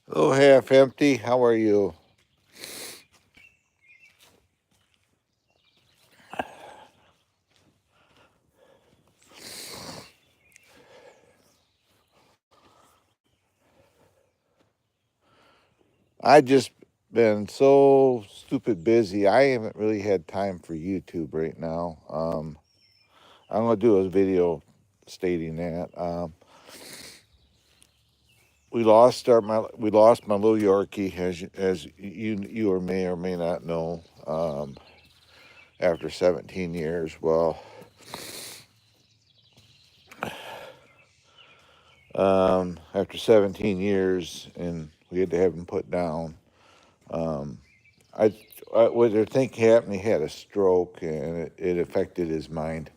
Hello, half empty. How are you? I just been so stupid busy. I haven't really had time for YouTube right now. I'm gonna do a video stating that we lost my little Yorkie, as you or may not know. After 17 years, well, after 17 years, and we had to have him put down. Um, what they think happened, he had a stroke, and it affected his mind,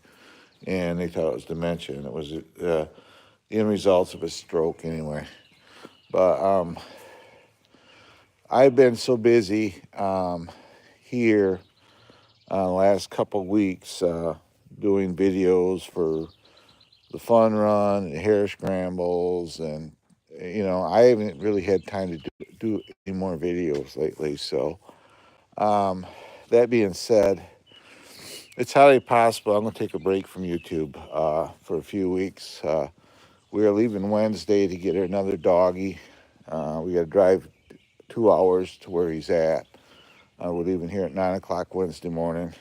and they thought it was dementia, and it was the end results of a stroke anyway. But I've been so busy here the last couple weeks doing videos for the fun run, the hare scrambles, and I haven't really had time to do any more videos lately. So that being said, it's highly possible I'm going to take a break from YouTube for a few weeks. We are leaving Wednesday to get another doggy. We got to drive 2 hours to where he's at. We're leaving here at 9 o'clock Wednesday morning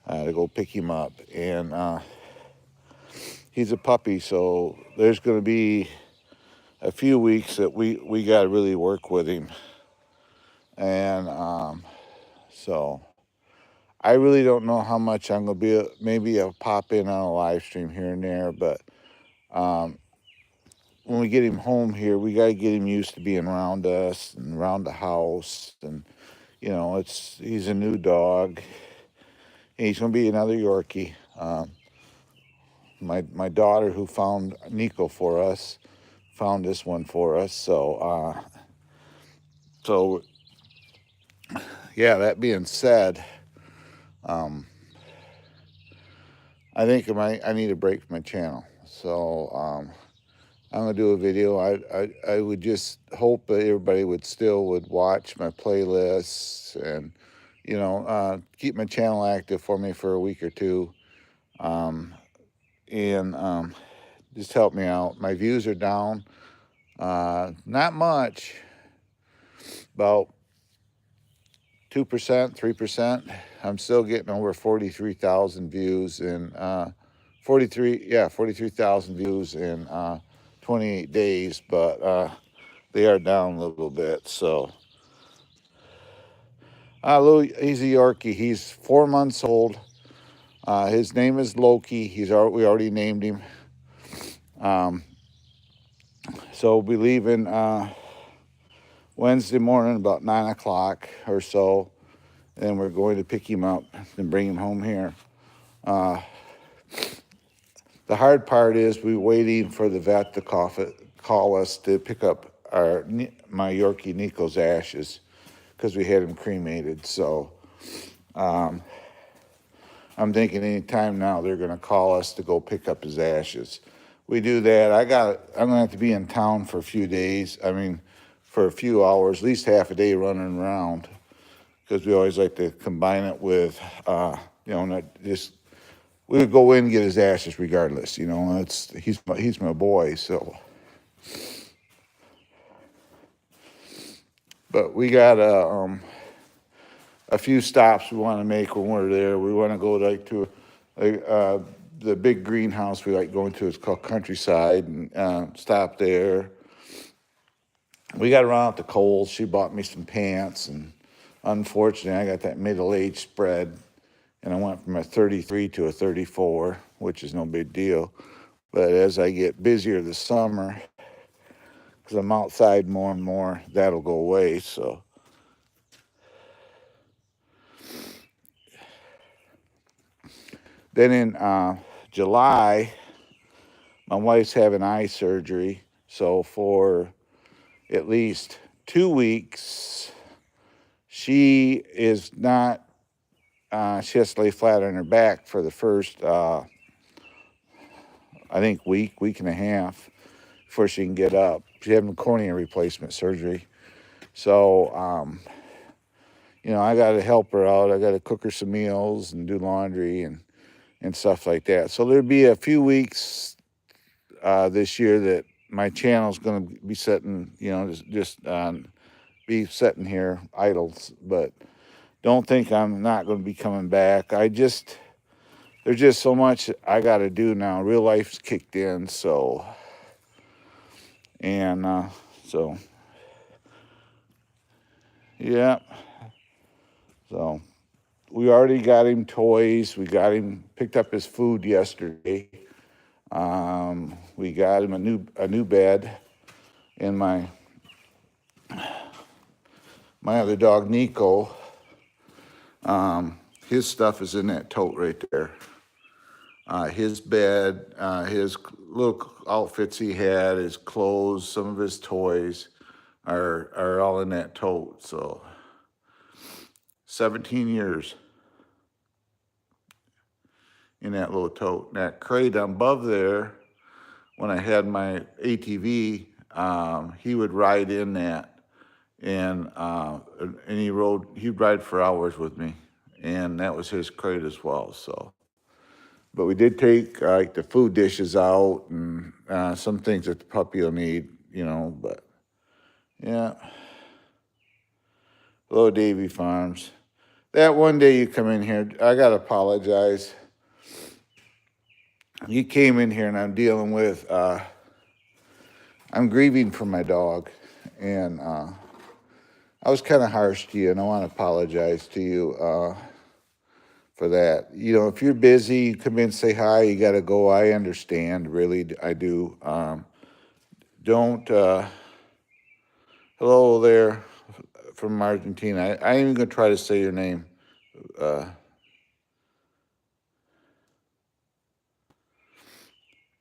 to go pick him up. And he's a puppy, so there's going to be a few weeks that we got to really work with him. And so I really don't know how much I'm going to be. Maybe I'll pop in on a live stream here and there, but when we get him home here, we got to get him used to being around us and around the house. And, he's a new dog. And he's going to be another Yorkie. My daughter, who found Nico for us, found this one for us. So yeah, that being said, I think I need a break from my channel. So I'm gonna do a video. I would just hope that everybody would watch my playlists and keep my channel active for me for a week or two, and just help me out. My views are down, not much, about 2%, 3%. I'm still getting over 43,000 views in 43,000 views in 28 days, but they are down a little bit. So he's a Yorkie. He's 4 months old. His name is Loki. We already named him. So we'll be leaving Wednesday morning about 9 o'clock or so. And we're going to pick him up and bring him home here. The hard part is we're waiting for the vet to call us to pick up my Yorkie Nico's ashes because we had him cremated. So I'm thinking any time now they're going to call us to go pick up his ashes. We do that. I'm going to have to be in town for a few days. I mean, for a few hours, at least half a day running around, because we always like to combine it with, not just, we would go in and get his ashes regardless, he's my boy, so. But we got a few stops we want to make when we're there. We want to go to the big greenhouse we like going to. It's called Countryside, and stop there. We got around at the Kohl's. She bought me some pants, and unfortunately, I got that middle-age spread, and I went from a 33 to a 34, which is no big deal. But as I get busier this summer, because I'm outside more and more, that'll go away. So then in July, my wife's having eye surgery. So for at least 2 weeks, she is not, she has to lay flat on her back for the first, I think, week and a half before she can get up. She's having cornea replacement surgery. So, I got to help her out. I got to cook her some meals and do laundry and stuff like that. So there'll be a few weeks this year that my channel's going to be sitting, just be sitting here idle. But don't think I'm not going to be coming back. There's just so much I got to do now. Real life's kicked in, so. And so, yeah. So we already got him toys. We got him, picked up his food yesterday. We got him a new bed. And my other dog, Nico, his stuff is in that tote right there. His bed, his little outfits he had, his clothes, some of his toys are all in that tote. So 17 years in that little tote. That crate above there, when I had my ATV, he would ride in that, and he'd ride for hours with me, and that was his crate as well. So, but we did take the food dishes out and some things that the puppy will need, But yeah, hello, Davy Farms. That one day you come in here, I gotta apologize. You came in here and I'm dealing with, I'm grieving for my dog, and I was kind of harsh to you, and I want to apologize to you for that. If you're busy, you come in, say hi, you got to go. I understand, really, I do. Don't, hello there from Argentina. I ain't even going to try to say your name.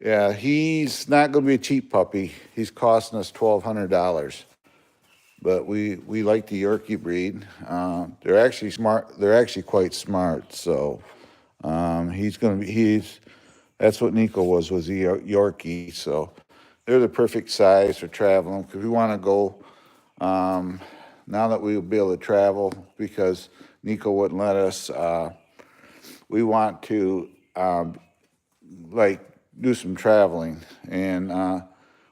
Yeah, he's not going to be a cheap puppy. He's costing us $1,200. But we like the Yorkie breed. They're actually smart. They're actually quite smart. So that's what Nico was a Yorkie. So they're the perfect size for traveling, because we want to go, now that we'll be able to travel, because Nico wouldn't let us, we want to do some traveling. And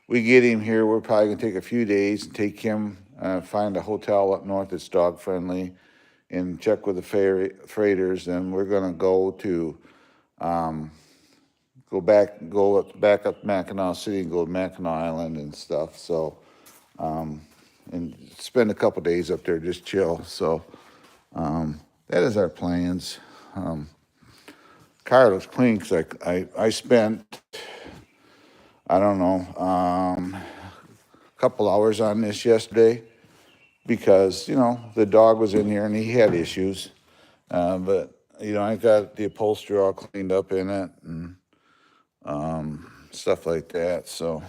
we get him here, we're probably going to take a few days and take him, find a hotel up north that's dog friendly, and check with the freighters. And we're going to go to, go back up Mackinac City and go to Mackinac Island and stuff. So, and spend a couple days up there, just chill. So, that is our plans. Car looks clean, because I spent, I don't know, a couple hours on this yesterday, because, you know, the dog was in here and he had issues. But, you know, I got the upholstery all cleaned up in it and stuff like that. So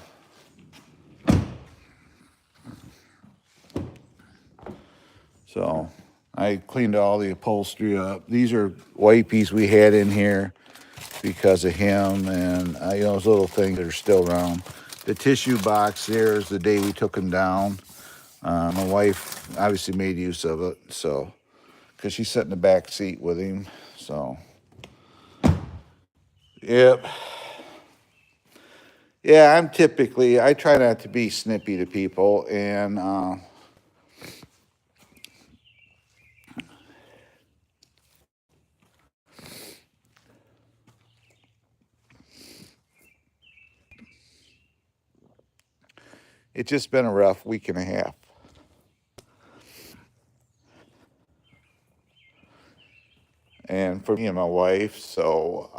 I cleaned all the upholstery up. These are wipies we had in here because of him, and you know, those little things that are still around. The tissue box there is the day we took him down. My wife obviously made use of it, so because she sat in the back seat with him. So, yep. Yeah, I try not to be snippy to people, and it's just been a rough week and a half. And for me and my wife, so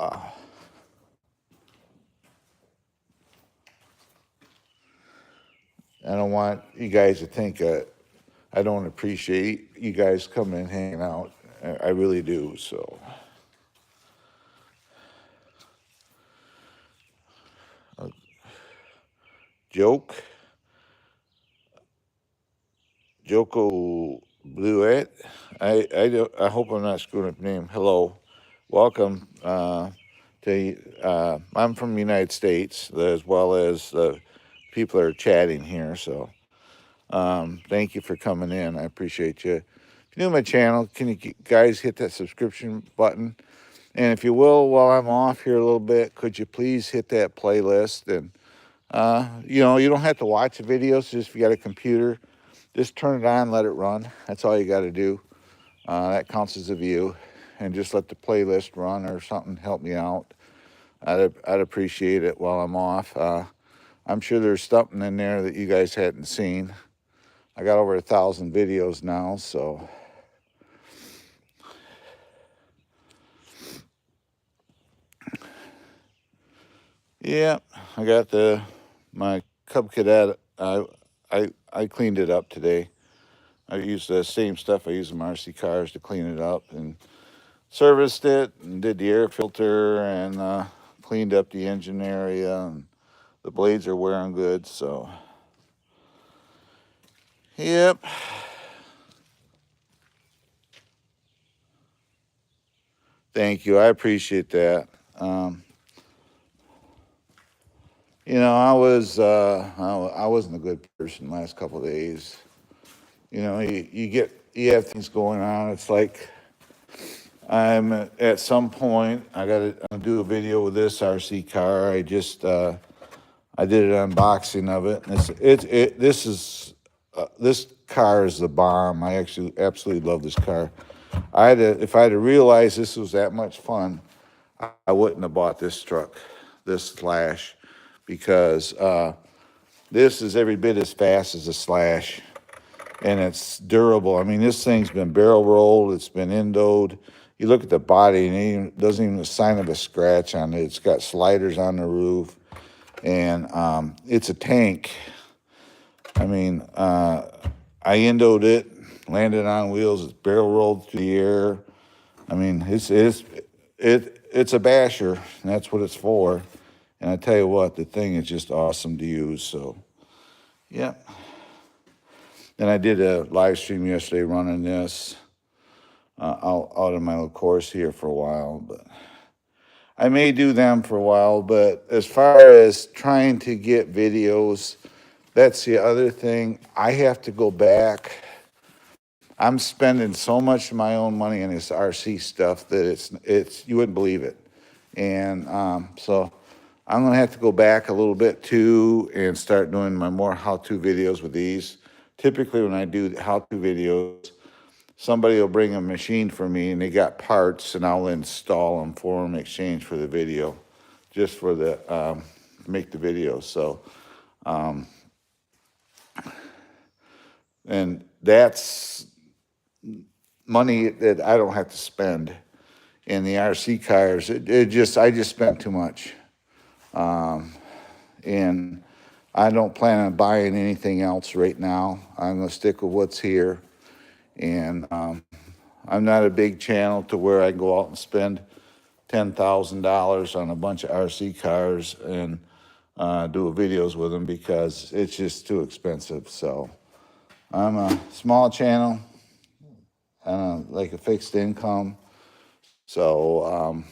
I don't want you guys to think I don't appreciate you guys coming and hanging out. I really do. So, joke, Joko Bluet. I hope I'm not screwing up your name. Hello, welcome to. I'm from the United States, as well as the people that are chatting here. So, thank you for coming in. I appreciate you. If you're new to my channel, can you guys hit that subscription button? And if you will, while I'm off here a little bit, could you please hit that playlist? And, you know, you don't have to watch the videos. Just if you got a computer, just turn it on, let it run. That's all you got to do. That counts as a view. And just let the playlist run or something help me out. I'd appreciate it while I'm off. I'm sure there's something in there that you guys hadn't seen. I got over 1,000 videos now, so... Yeah, I got my Cub Cadet. I cleaned it up today. I used the same stuff I use in my RC cars to clean it up and serviced it and did the air filter and cleaned up the engine area, and the blades are wearing good. So, yep. Thank you. I appreciate that. You know, I wasn't a good person the last couple of days. You know, you have things going on. It's like I'm at some point I got to do a video with this RC car. I did an unboxing of it. And this car is the bomb. I actually absolutely love this car. If I had realized this was that much fun, I wouldn't have bought this truck, this Slash, because this is every bit as fast as a Slash, and it's durable. I mean, this thing's been barrel rolled, it's been endoed. You look at the body, and it doesn't even a sign of a scratch on it. It's got sliders on the roof, and it's a tank. I mean, I endoed it, landed on wheels, it's barrel rolled through the air. I mean, it's a basher, and that's what it's for. And I tell you what, the thing is just awesome to use. So, yeah. And I did a live stream yesterday running this out of my little course here for a while, but I may do them for a while. But as far as trying to get videos, that's the other thing. I have to go back. I'm spending so much of my own money on this RC stuff that it's you wouldn't believe it. And so I'm going to have to go back a little bit too and start doing my more how-to videos with these. Typically when I do how-to videos, somebody will bring a machine for me and they got parts, and I'll install them for them in exchange for the video, just for the make the video. So and that's money that I don't have to spend. In the RC cars, I just spent too much. And I don't plan on buying anything else right now. I'm going to stick with what's here. And I'm not a big channel to where I go out and spend $10,000 on a bunch of RC cars and do videos with them because it's just too expensive. So I'm a small channel, like a fixed income. So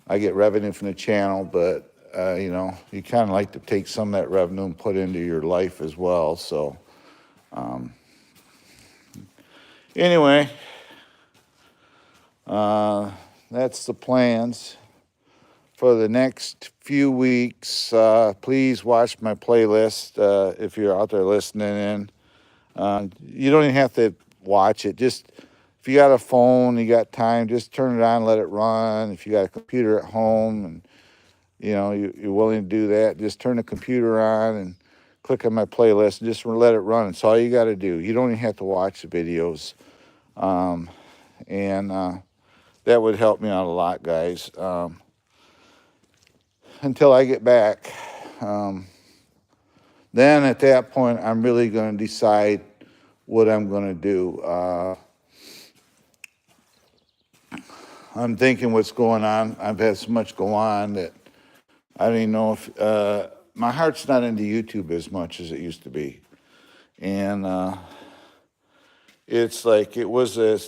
I get revenue from the channel, but you know, you kind of like to take some of that revenue and put into your life as well. So anyway, that's the plans for the next few weeks. Please watch my playlist if you're out there listening in. You don't even have to watch it. Just if you got a phone, you got time, just turn it on, let it run. If you got a computer at home and you know you're willing to do that, just turn the computer on and click on my playlist and just let it run. It's all you got to do. You don't even have to watch the videos. And that would help me out a lot, guys. Until I get back. Then at that point, I'm really going to decide what I'm going to do. I'm thinking what's going on. I've had so much go on that I don't even know if my heart's not into YouTube as much as it used to be. And it's like it was a.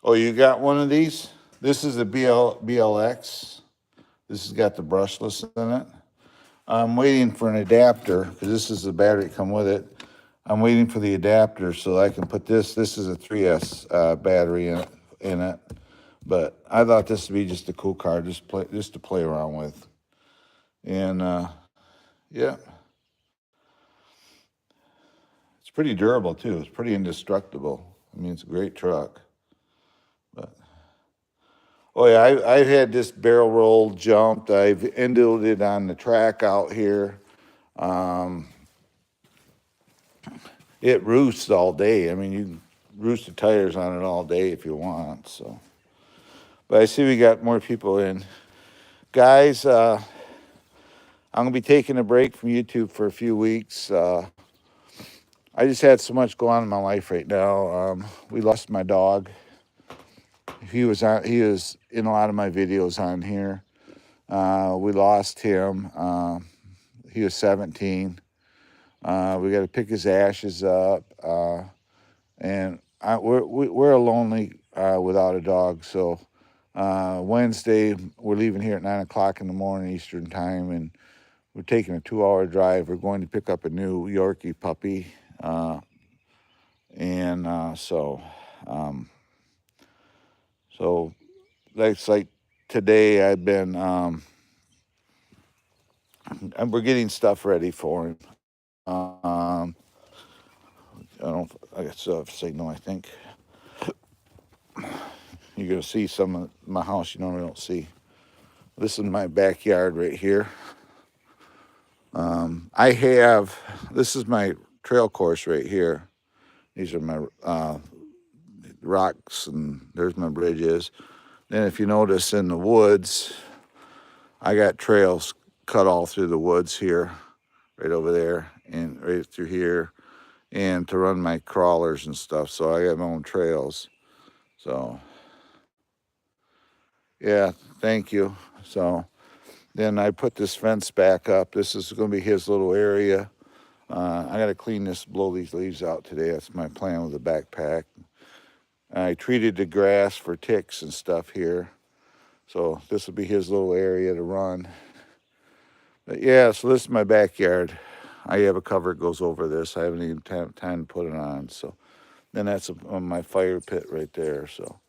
Oh, you got one of these? This is a BLX. This has got the brushless in it. I'm waiting for an adapter because this is the battery that come with it. I'm waiting for the adapter so I can put this. This is a 3S battery in it. But I thought this would be just a cool car, just to play around with. And yeah, it's pretty durable too. It's pretty indestructible. I mean, it's a great truck. But oh yeah, I've had this barrel roll jumped. I've ended it on the track out here. It roosts all day. I mean, you can roost the tires on it all day if you want. So, but I see we got more people in. Guys, I'm gonna be taking a break from YouTube for a few weeks. I just had so much going on in my life right now. We lost my dog. He was in a lot of my videos on here. We lost him. He was 17. We got to pick his ashes up, and we're a lonely without a dog. So Wednesday we're leaving here at 9 o'clock in the morning Eastern time, and we're taking a 2-hour drive. We're going to pick up a new Yorkie puppy, and so that's like today. I've been and we're getting stuff ready for him. I don't. I still have signal. I think you're gonna see some of my house you normally don't see. This is my backyard right here. This is my trail course right here. These are my rocks, and there's my bridges. Then if you notice in the woods, I got trails cut all through the woods here, right over there, and right through here, and to run my crawlers and stuff. So I got my own trails. So yeah, thank you. So then I put this fence back up. This is going to be his little area. I got to clean this, blow these leaves out today. That's my plan with the backpack. I treated the grass for ticks and stuff here. So this will be his little area to run. But yeah, so this is my backyard. I have a cover that goes over this. I haven't even time to put it on. So then that's my fire pit right there. So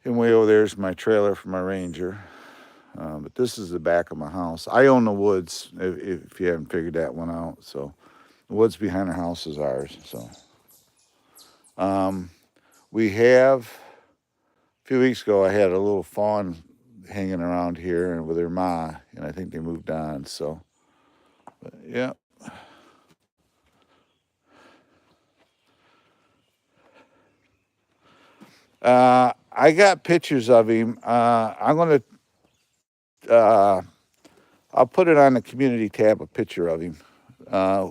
and way over there is my trailer for my Ranger. But this is the back of my house. I own the woods, if you haven't figured that one out. So the woods behind our house is ours. So we have, a few weeks ago, I had a little fawn hanging around here and with her ma, and I think they moved on. So, but, yeah. I I got pictures of him. I'm gonna I'll put it on the community tab, a picture of him. Uh,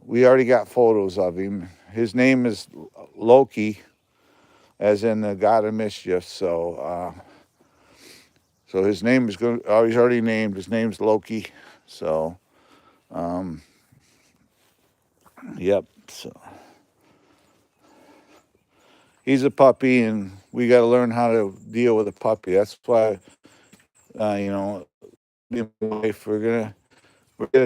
we already got photos of him. His name is Loki, as in the god of mischief. So his name is going. Oh, he's already named. His name's Loki. So, yep. So he's a puppy, and we got to learn how to deal with a puppy. That's why, you know, me and my wife, we're gonna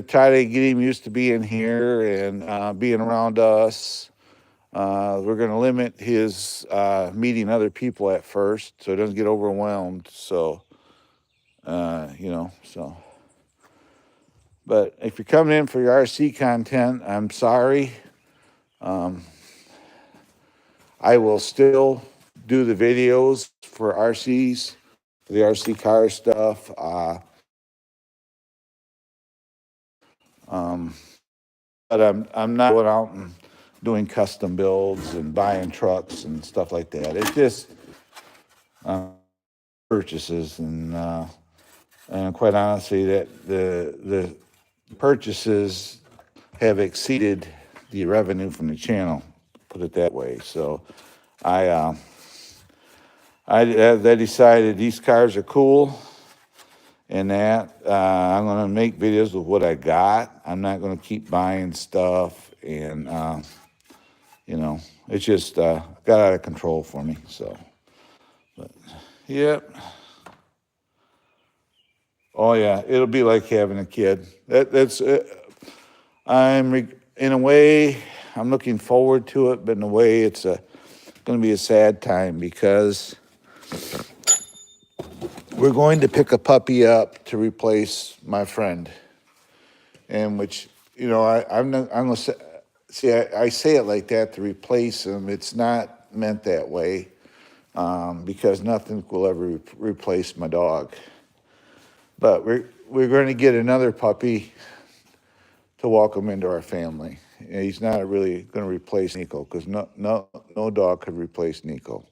try to get him used to being here and being around us. We're gonna limit his meeting other people at first, so he doesn't get overwhelmed. So, you know, so. But if you're coming in for your RC content, I'm sorry. I will still do the videos for RCs, for the RC car stuff. But I'm not going out and doing custom builds and buying trucks and stuff like that. It's just purchases and quite honestly, that the purchases have exceeded the revenue from the channel. Put it that way. So I decided these cars are cool, and that I'm gonna make videos with what I got. I'm not gonna keep buying stuff, and you know, it's just got out of control for me. So, but yep. Oh yeah, it'll be like having a kid. That's in a way, I'm looking forward to it, but in a way, it's going to be a sad time because we're going to pick a puppy up to replace my friend, and which, you know, I'm going to see. I say it like that, to replace him. It's not meant that way, because nothing will ever replace my dog. But we're going to get another puppy to welcome into our family. And he's not really going to replace Nico, because no dog could replace Nico,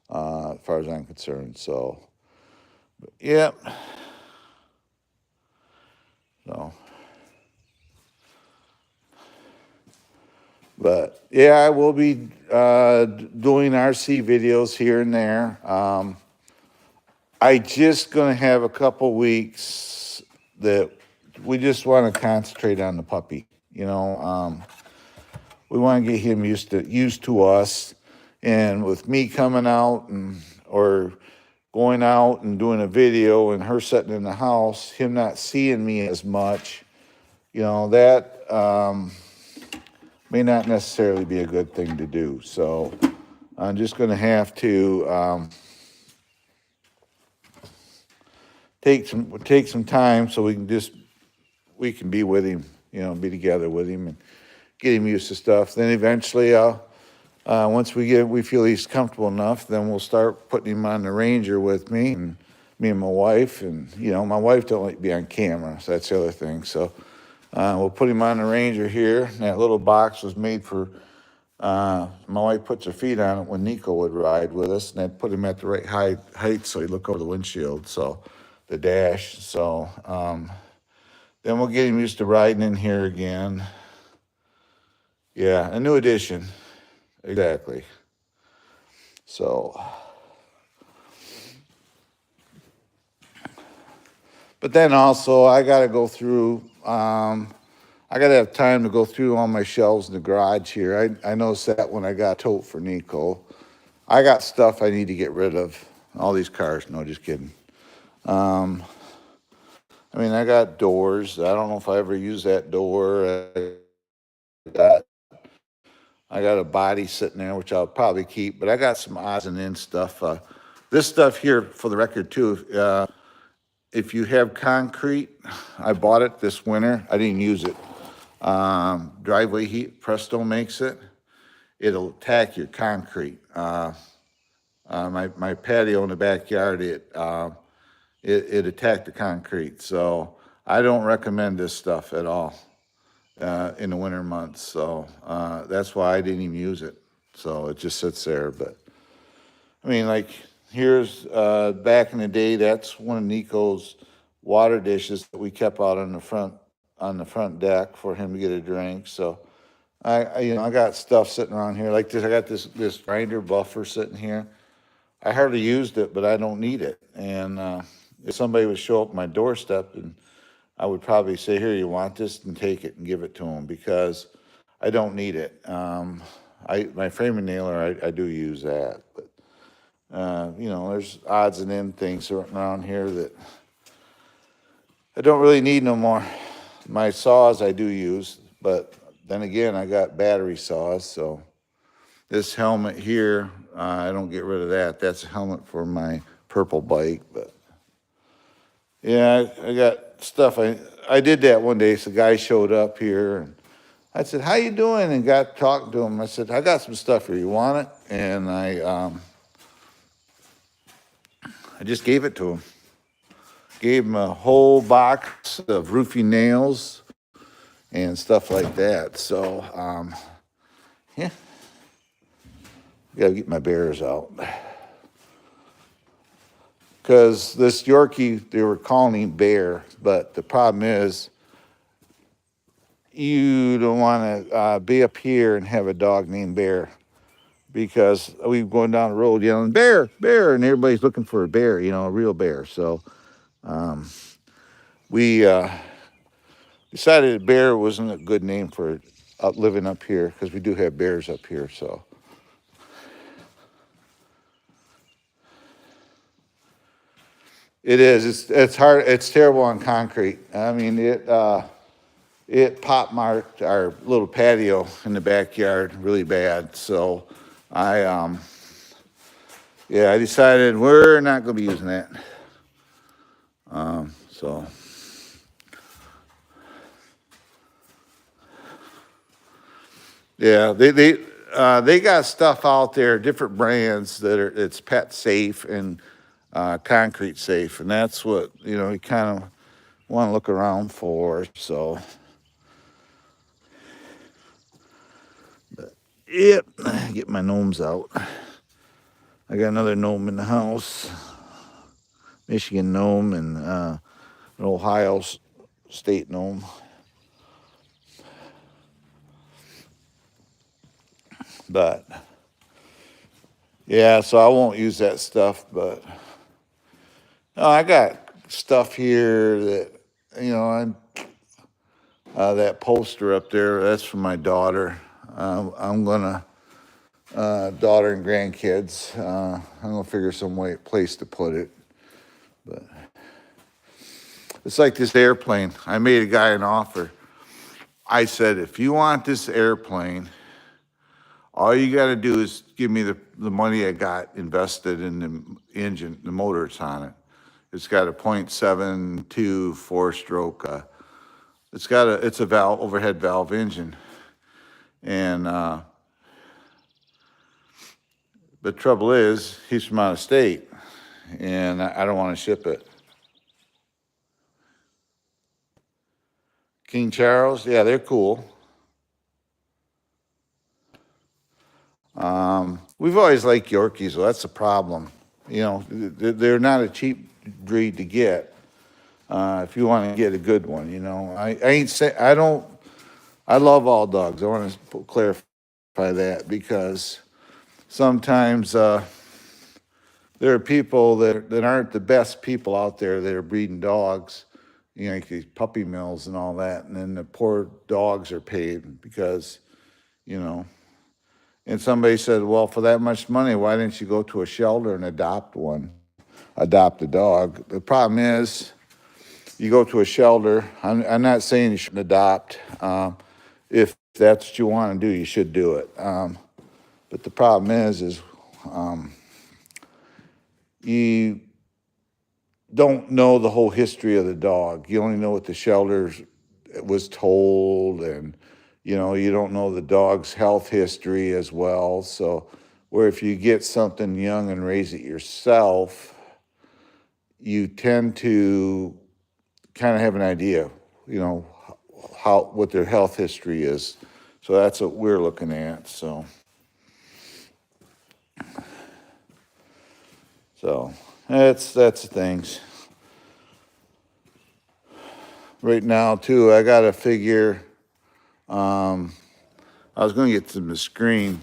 as far as I'm concerned. So, yeah. So, but yeah, I will be doing RC videos here and there. I just going to have a couple weeks that we just want to concentrate on the puppy. You know, we want to get him used to us, and with me coming out or going out and doing a video and her sitting in the house, him not seeing me as much, you know, that may not necessarily be a good thing to do. So I'm just going to have to take some time so we can be with him, you know, be together with him and get him used to stuff. Then eventually once we feel he's comfortable enough, then we'll start putting him on the Ranger with me and my wife. And, you know, my wife don't like to be on camera, so that's the other thing. So we'll put him on the Ranger here. And that little box was made for, my wife puts her feet on it when Nico would ride with us, and that put him at the right height so he'd look over the windshield, so the dash. So then we'll get him used to riding in here again. Yeah, a new addition. Exactly. So, but then also I got to go through, I got to have time to go through all my shelves in the garage here. I noticed that when I got a tote for Nico. I got stuff I need to get rid of. All these cars. No, just kidding. I mean, I got doors. I don't know if I ever use that door. I got a body sitting there, which I'll probably keep, but I got some odds and ends stuff. This stuff here, for the record, too, if you have concrete, I bought it this winter. I didn't use it. Driveway heat, Presto makes it. It'll attack your concrete. My patio in the backyard, it attacked the concrete. So I don't recommend this stuff at all in the winter months. So that's why I didn't even use it. So it just sits there. But I mean, like here's back in the day, that's one of Nico's water dishes that we kept out on the front deck for him to get a drink. So I got stuff sitting around here like this. I got this grinder buffer sitting here. I hardly used it, but I don't need it. And if somebody would show up at my doorstep, and I would probably say, "Here, you want this?" and take it and give it to them because I don't need it. My framing nailer, I do use that, but there's odds and end things around here that I don't really need no more. My saws I do use, but then again, I got battery saws, so this helmet here, I don't get rid of that. That's a helmet for my purple bike, but yeah, I got stuff. I did that one day. So a guy showed up here, and I said, "How you doing?" And got talking to him. I said, "I got some stuff here. You want it?" And I just gave it to him. Gave him a whole box of roofing nails and stuff like that. So, yeah, gotta get my bears out. Because this Yorkie, they were calling him Bear, but the problem is you don't want to be up here and have a dog named Bear, because we're going down the road yelling, "Bear, bear," and everybody's looking for a bear, a real bear. So we decided Bear wasn't a good name for living up here, because we do have bears up here. So it is. It's hard. It's terrible on concrete. I mean, it pop marked our little patio in the backyard really bad. So I decided we're not going to be using that. So yeah, they got stuff out there, different brands it's pet safe and concrete safe, and that's what you kind of want to look around for. So, but yep, get my gnomes out. I got another gnome in the house, Michigan gnome, and an Ohio state gnome. But yeah, so I won't use that stuff. But no, I got stuff here that I'm that poster up there. That's for my daughter. I'm gonna daughter and grandkids. I'm gonna figure some place to put it. But it's like this airplane. I made a guy an offer. I said, if you want this airplane, all you got to do is give me the money I got invested in the engine, the motor that's on it. It's got a .72 four-stroke. It's a overhead valve engine, and the trouble is he's from out of state, and I don't want to ship it. King Charles, yeah, they're cool. We've always liked Yorkies, so that's the problem. They're not a cheap breed to get. If you want to get a good one, I love all dogs. I want to clarify that, because sometimes there are people that aren't the best people out there that are breeding dogs, like these puppy mills and all that, and then the poor dogs are paid because, and somebody said, well, for that much money, why didn't you go to a shelter and adopt a dog? The problem is, you go to a shelter. I'm not saying you shouldn't adopt. If that's what you want to do, you should do it. But the problem is you don't know the whole history of the dog. You only know what the shelter was told, and you don't know the dog's health history as well. So, where if you get something young and raise it yourself, you tend to kind of have an idea, what their health history is. So that's what we're looking at. So So that's the things. Right now too, I got to figure. I was going to get to the screen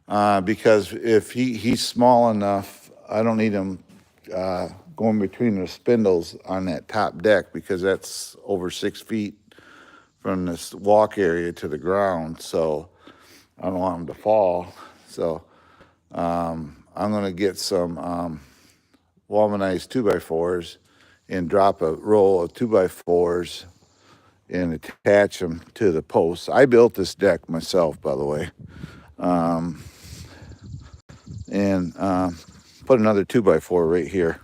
because if he's small enough, I don't need him going between the spindles on that top deck because that's over 6 feet from this walk area to the ground. So I don't want him to fall. So I'm going to get some Walmanized 2x4s and drop a roll of 2x4s and attach them to the posts. I built this deck myself, by the way. And put another 2x4 right here.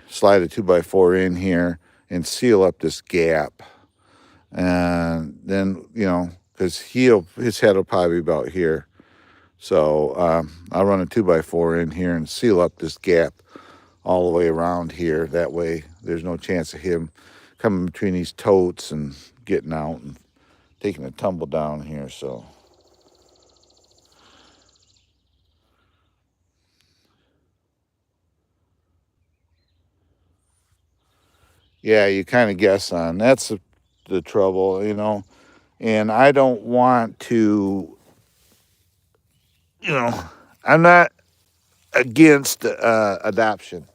Slide a 2x4 in here and seal up this gap. And then, you know, because his head will probably be about here. So I'll run a 2x4 in here and seal up this gap all the way around here. That way there's no chance of him coming between these totes and getting out and taking a tumble down here. So yeah, you kind of guess on. That's the trouble, you know. And I don't want to, you know, I'm not against adoption.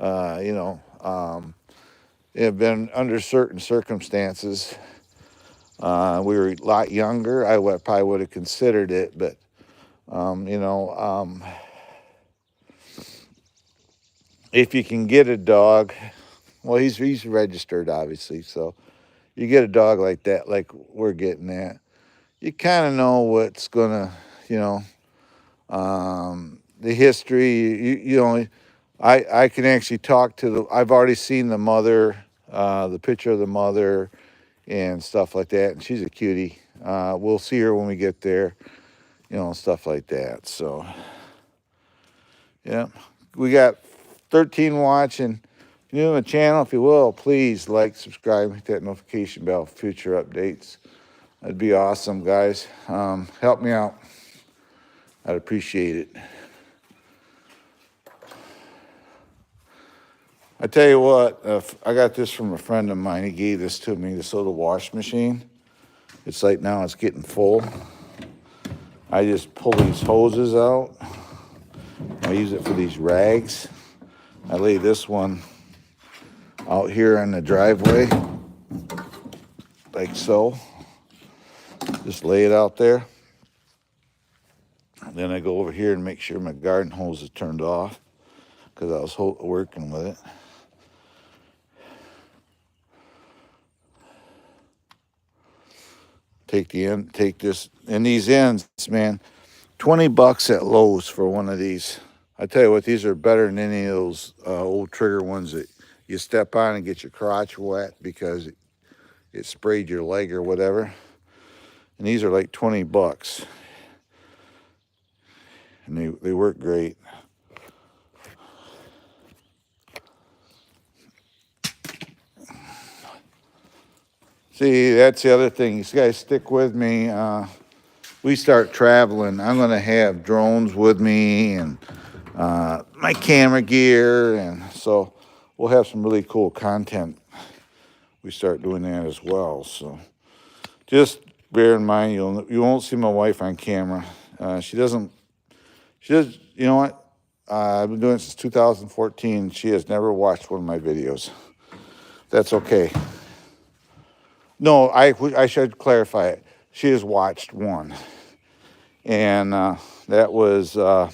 You know, have been under certain circumstances. We were a lot younger. I probably would have considered it, but you know, if you can get a dog, well, he's registered, obviously. So you get a dog like that, like we're getting at, you kind of know what's gonna, you know, the history. You know, I can actually talk to the. I've already seen the mother, the picture of the mother, and stuff like that, and she's a cutie. We'll see her when we get there, you know, stuff like that. So, yeah, we got 13 watching. If you're new to the channel, if you will, please like, subscribe, hit that notification bell for future updates. That'd be awesome, guys. Help me out. I'd appreciate it. I tell you what, I got this from a friend of mine. He gave this to me, this little wash machine. It's like now it's getting full. I just pull these hoses out. I use it for these rags. I lay this one out here in the driveway, like so. Just lay it out there. And then I go over here and make sure my garden hose is turned off because I was working with it. Take this, and these ends, man, $20 at Lowe's for one of these. I tell you what, these are better than any of those old trigger ones that you step on and get your crotch wet because it sprayed your leg or whatever. And these are like $20, and they work great. See, that's the other thing. You guys stick with me. We start traveling. I'm going to have drones with me and my camera gear. And so we'll have some really cool content. We start doing that as well. So just bear in mind, you won't see my wife on camera. She does, you know what? I've been doing it since 2014. She has never watched one of my videos. That's okay. No, I should clarify it. She has watched one. And that was a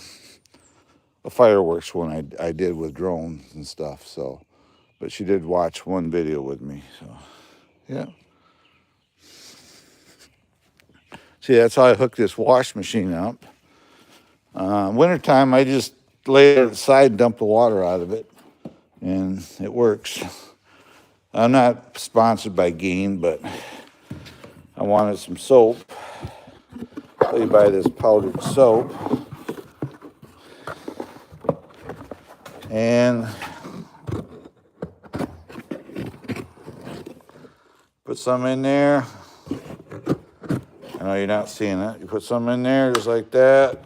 fireworks one I did with drones and stuff. So, but she did watch one video with me. So, yeah. See, that's how I hooked this wash machine up. Wintertime, I just lay it aside and dump the water out of it. And it works. I'm not sponsored by Gain, but I wanted some soap. So you buy this powdered soap. And put some in there. I know you're not seeing it. You put some in there just like that.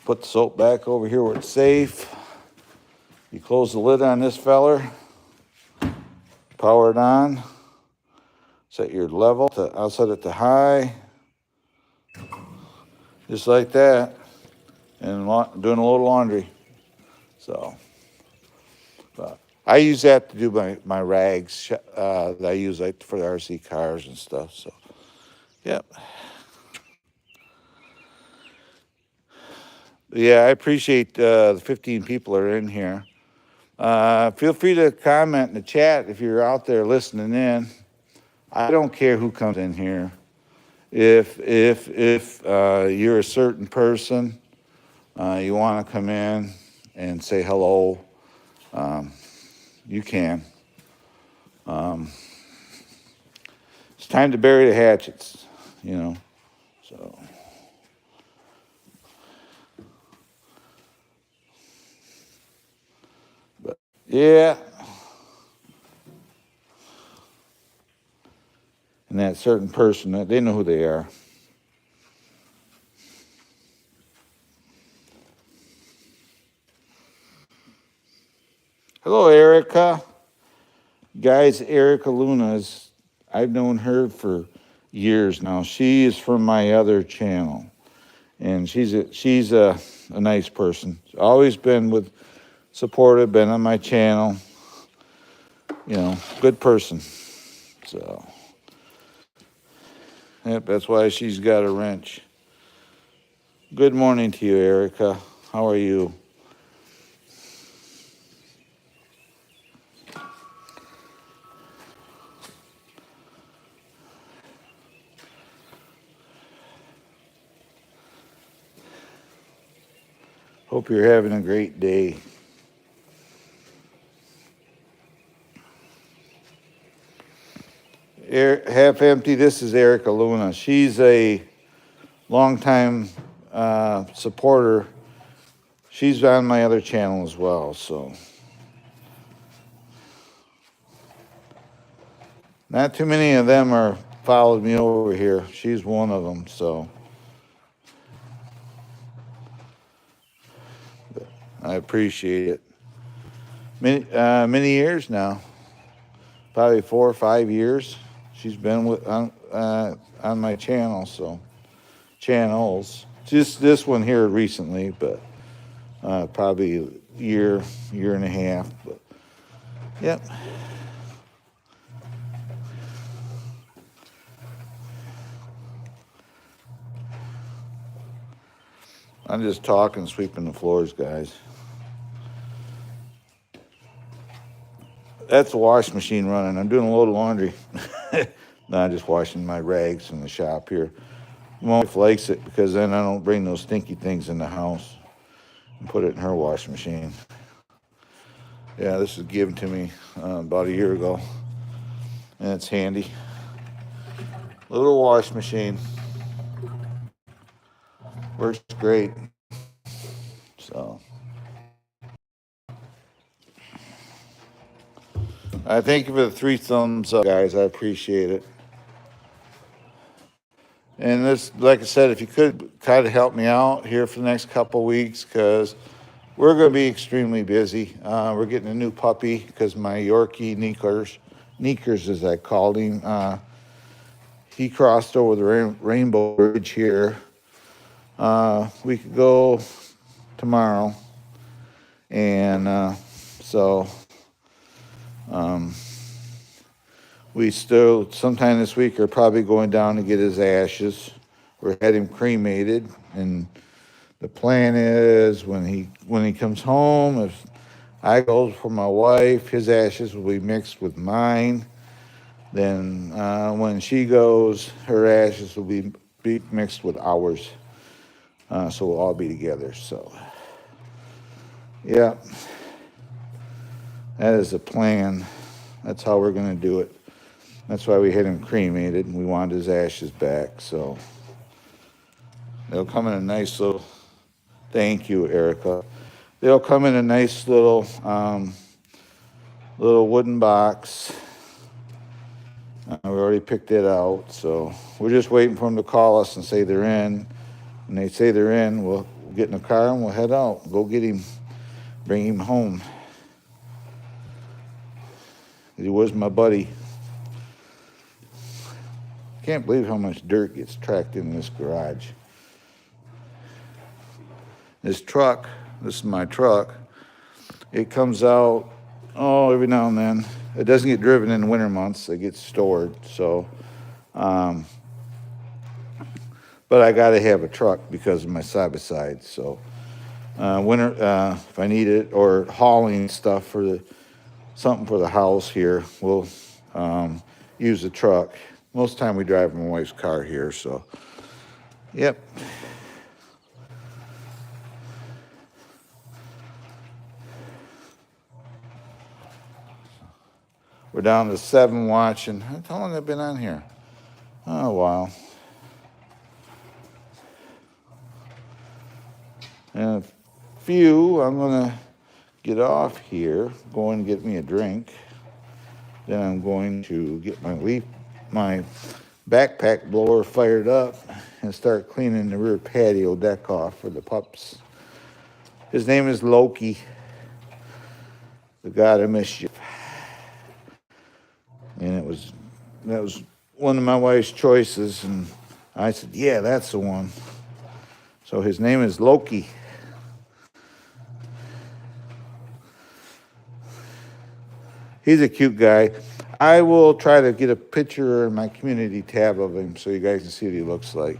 Put the soap back over here where it's safe. You close the lid on this feller. Power it on. Set your level to, I'll set it to high. Just like that. And doing a little laundry. So, I use that to do my rags that I use like for the RC cars and stuff. So, yep. Yeah, I appreciate the 15 people that are in here. Feel free to comment in the chat if you're out there listening in. I don't care who comes in here. If you're a certain person, you want to come in and say hello, you can. It's time to bury the hatchets, you know. So. But yeah. And that certain person, they know who they are. Hello, Erica. Guys, Erica Luna's, I've known her for years now. She is from my other channel. And she's a nice person. She's always been supportive, been on my channel. You know, good person. So, yep, that's why she's got a wrench. Good morning to you, Erica. How are you? Hope you're having a great day. Half empty, this is Erica Luna. She's a longtime supporter. She's on my other channel as well, so. Not too many of them are followed me over here. She's one of them, so. I appreciate it. Many years now, probably 4 or 5 years. She's been on my channel, so channels. Just this one here recently, but probably a year and a half. But yep. I'm just talking, sweeping the floors, guys. That's the wash machine running. I'm doing a load of laundry. No, I'm just washing my rags from the shop here. My wife likes it because then I don't bring those stinky things in the house and put it in her washing machine. Yeah, this was given to me about a year ago, and it's handy. Little wash machine. Works great. So. I thank you for the 3 thumbs up, guys. I appreciate it. And this, like I said, if you could kind of help me out here for the next couple weeks, because we're going to be extremely busy. We're getting a new puppy because my Yorkie, Neekers as I called him, he crossed over the Rainbow Bridge here. We could go tomorrow. And so... we still, sometime this week, are probably going down to get his ashes. We're had him cremated, and the plan is when he comes home, if I go for my wife, his ashes will be mixed with mine. Then when she goes, her ashes will be mixed with ours. So we'll all be together. So, yeah. That is the plan. That's how we're going to do it. That's why we had him cremated, and we wanted his ashes back. So they'll come in a nice little, thank you, Erica. They'll come in a nice little wooden box. We already picked it out, so we're just waiting for them to call us and say they're in. When they say they're in, we'll get in the car and we'll head out. Go get him, bring him home. He was my buddy. Can't believe how much dirt gets tracked in this garage. This truck, this is my truck, it comes out, every now and then. It doesn't get driven in the winter months, it gets stored, so. But I gotta have a truck because of my side-by-side, so. Winter, if I need it, or hauling stuff for something for the house here, we'll use the truck. Most of the time we drive my wife's car here, so. Yep. We're down to 7 watching. How long have I been on here? Oh, wow. And a few, I'm gonna get off here, go and get me a drink. Then I'm going to get my backpack blower fired up and start cleaning the rear patio deck off for the pups. His name is Loki, the god of mischief. And that was one of my wife's choices, and I said, yeah, that's the one. So his name is Loki. He's a cute guy. I will try to get a picture in my community tab of him so you guys can see what he looks like.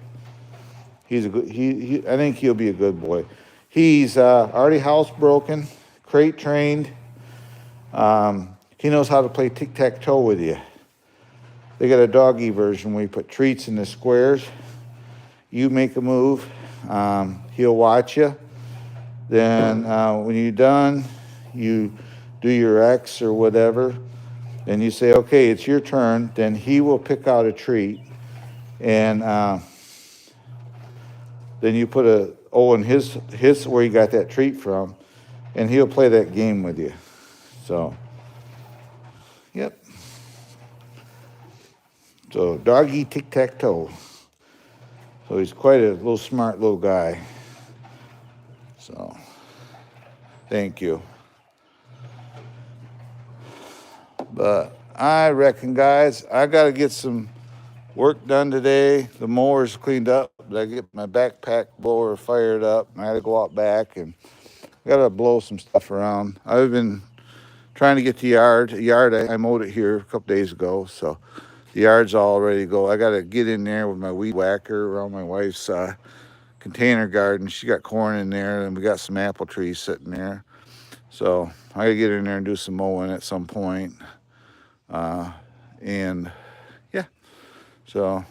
He's a good. I think he'll be a good boy. He's already housebroken, crate trained. He knows how to play tic-tac-toe with you. They got a doggy version where you put treats in the squares. You make a move, he'll watch you. Then when you're done, you do your X or whatever. Then you say, okay, it's your turn. Then he will pick out a treat. And then you put a O in his where you got that treat from. And he'll play that game with you. So, yep. So doggy tic-tac-toe. So he's quite a little smart little guy. So, thank you. But I reckon, guys, I got to get some work done today. The mower's cleaned up. I get my backpack blower fired up. I got to go out back and got to blow some stuff around. I've been trying to get the yard. I mowed it here a couple days ago, so the yard's all ready to go. I got to get in there with my weed whacker around my wife's container garden. She got corn in there, and we got some apple trees sitting there. So I got to get in there and do some mowing at some point. And yeah, so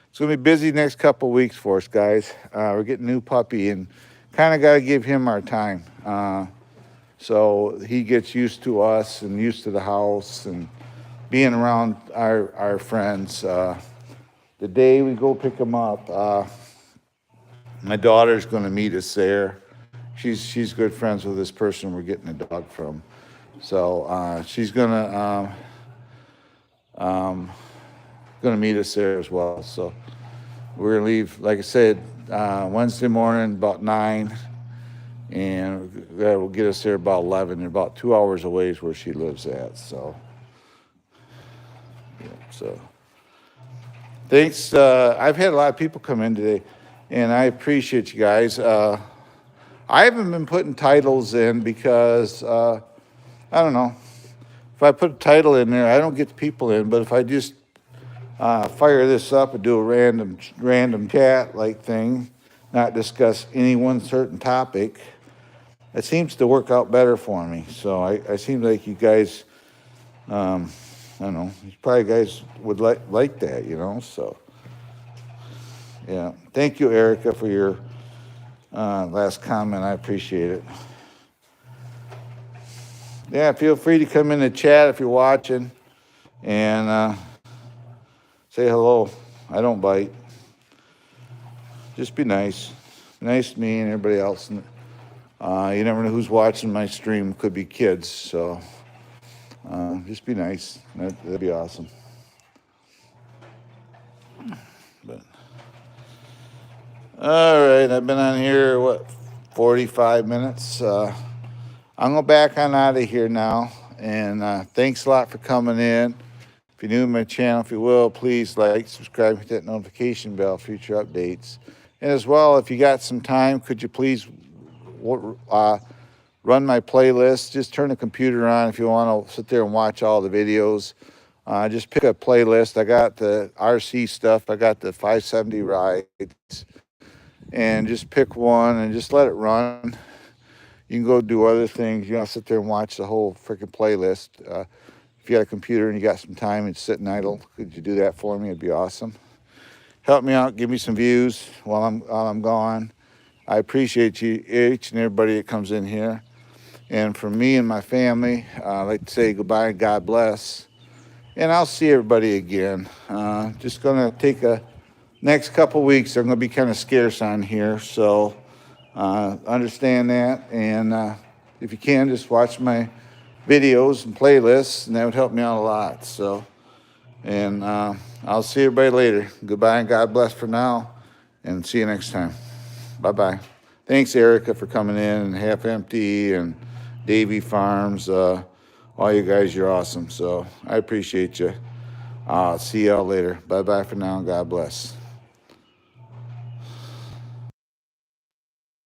it's gonna be busy next couple of weeks for us, guys. We're getting a new puppy and kind of got to give him our time. So he gets used to us and used to the house and being around our friends. The day we go pick him up, my daughter's going to meet us there. She's good friends with this person we're getting a dog from. So she's gonna meet us there as well. So we're gonna leave, like I said, Wednesday morning about 9, and that will get us there about 11. And about 2 hours away is where she lives at. So yeah, so thanks. I've had a lot of people come in today, and I appreciate you guys. I haven't been putting titles in because I don't know. If I put a title in there, I don't get the people in. But if I just fire this up and do a random chat like thing, not discuss any one certain topic, it seems to work out better for me. So I seem like you guys, I don't know, you probably guys would like that, you know. So yeah, thank you, Erica, for your last comment. I appreciate it. Yeah, feel free to come in the chat if you're watching and say hello. I don't bite. Just be nice. Nice to me and everybody else. You never know who's watching my stream. Could be kids, so just be nice. That'd be awesome. But All right, I've been on here, what, 45 minutes? I'm going to back on out of here now. And thanks a lot for coming in. If you're new to my channel, if you will, please like, subscribe, hit that notification bell for future updates. And as well, if you got some time, could you please run my playlist? Just turn the computer on if you want to sit there and watch all the videos. Just pick a playlist. I got the RC stuff. I got the 570 rides. And just pick one and just let it run. You can go do other things. You don't sit there and watch the whole freaking playlist. If you got a computer and you got some time and sitting idle, could you do that for me? It'd be awesome. Help me out. Give me some views while I'm gone. I appreciate you, each and everybody that comes in here. And for me and my family, I'd like to say goodbye and God bless. And I'll see everybody again. Just going to take a next couple weeks. They're going to be kind of scarce on here. So understand that. And if you can, just watch my videos and playlists, and that would help me out a lot. So, and I'll see everybody later. Goodbye and God bless for now. And see you next time. Bye-bye. Thanks, Erica, for coming in, and Half Empty and Davy Farms. All you guys, you're awesome. So I appreciate you. I'll see y'all later. Bye-bye for now. God bless.